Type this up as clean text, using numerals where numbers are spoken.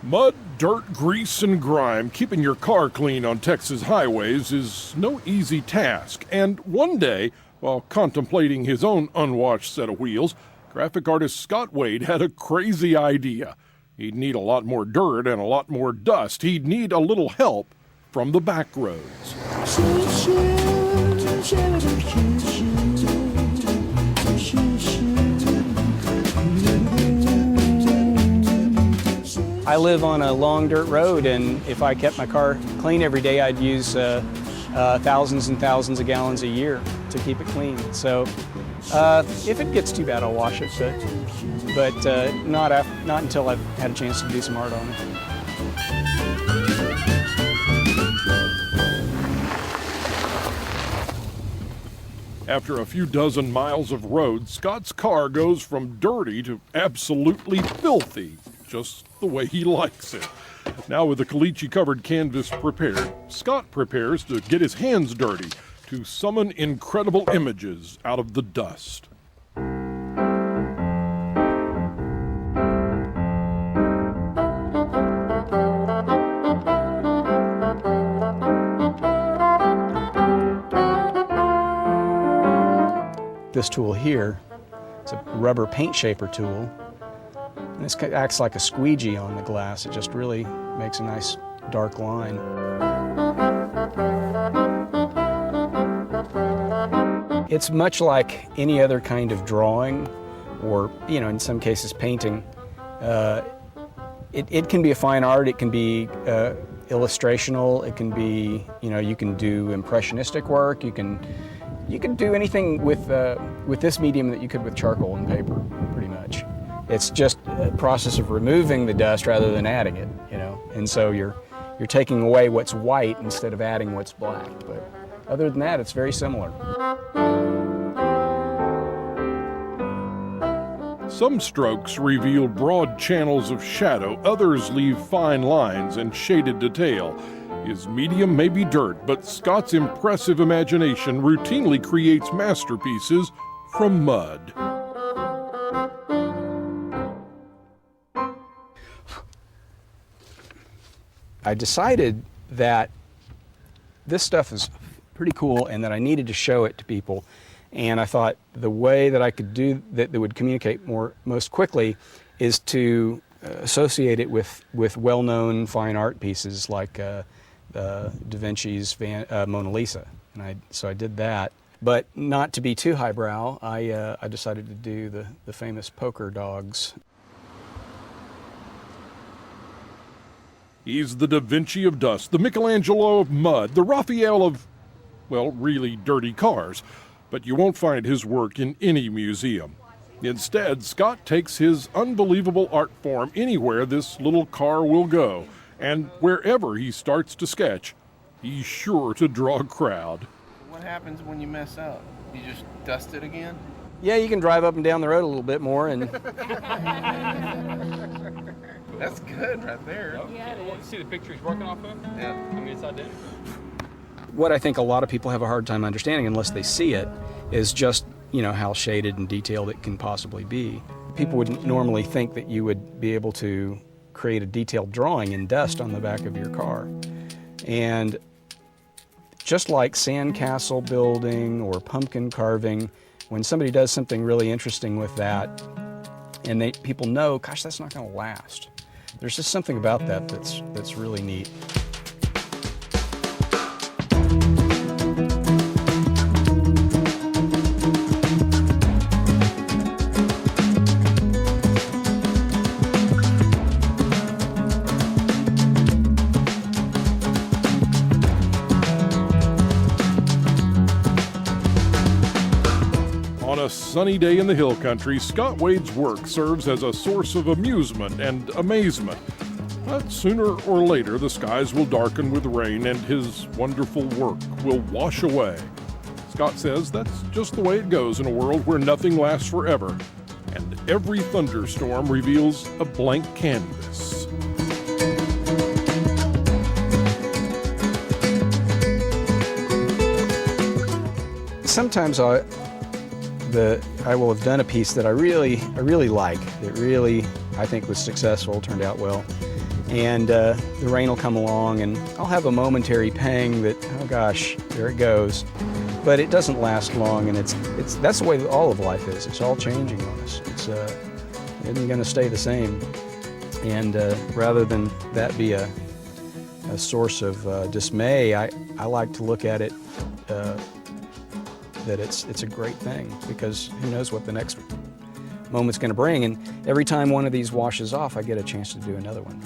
Mud, dirt, grease, and grime, keeping your car clean on Texas highways is no easy task. And one day, while contemplating his own unwashed set of wheels, graphic artist Scott Wade had a crazy idea. He'd need a lot more dirt and a lot more dust. He'd need a little help from the back roads. I live on a long dirt road, and if I kept my car clean every day, I'd use thousands and thousands of gallons a year to keep it clean. So if it gets too bad, I'll wash it, but not until I've had a chance to do some art on it. After a few dozen miles of road, Scott's car goes from dirty to absolutely filthy, just the way he likes it. Now with the caliche-covered canvas prepared, Scott prepares to get his hands dirty to summon incredible images out of the dust. This tool here, it's a rubber paint shaper tool, and it acts like a squeegee on the glass. It just really makes a nice dark line. It's much like any other kind of drawing, or in some cases painting. It can be a fine art, it can be illustrational, it can be, you can do impressionistic work, you can do anything with this medium that you could with charcoal and paper, pretty much. It's just a process of removing the dust rather than adding it, And so you're taking away what's white instead of adding what's black. But other than that, it's very similar. Some strokes reveal broad channels of shadow, others leave fine lines and shaded detail. His medium may be dirt, but Scott's impressive imagination routinely creates masterpieces from mud. I decided that this stuff is pretty cool and that I needed to show it to people. And I thought the way that I could do that would communicate most quickly is to associate it with well-known fine art pieces like Da Vinci's Mona Lisa, and so I did that. But not to be too highbrow, I decided to do the famous poker dogs. He's the Da Vinci of dust, the Michelangelo of mud, the Raphael of, well, really dirty cars. But you won't find his work in any museum. Instead, Scott takes his unbelievable art form anywhere this little car will go. And wherever he starts to sketch, he's sure to draw a crowd. What happens when you mess up? You just dust it again? Yeah, you can drive up and down the road a little bit more and... That's good right there. Yeah, you see the picture he's working off of? Yeah. I mean, it's identical. What I think a lot of people have a hard time understanding unless they see it is just, how shaded and detailed it can possibly be. People wouldn't normally think that you would be able to create a detailed drawing in dust on the back of your car. And just like sandcastle building or pumpkin carving, when somebody does something really interesting with that and people know, gosh, that's not going to last. There's just something about that that's really neat. On a sunny day in the hill country, Scott Wade's work serves as a source of amusement and amazement. But sooner or later, the skies will darken with rain and his wonderful work will wash away. Scott says that's just the way it goes in a world where nothing lasts forever, and every thunderstorm reveals a blank canvas. Sometimes I will have done a piece that I really like, that really I think was successful, turned out well, And the rain will come along, and I'll have a momentary pang that, oh gosh, there it goes. But it doesn't last long, and that's the way all of life is. It's all changing on us. It isn't going to stay the same. And rather than that be a source of dismay, I like to look at it that it's a great thing, because who knows what the next moment's going to bring. And every time one of these washes off, I get a chance to do another one.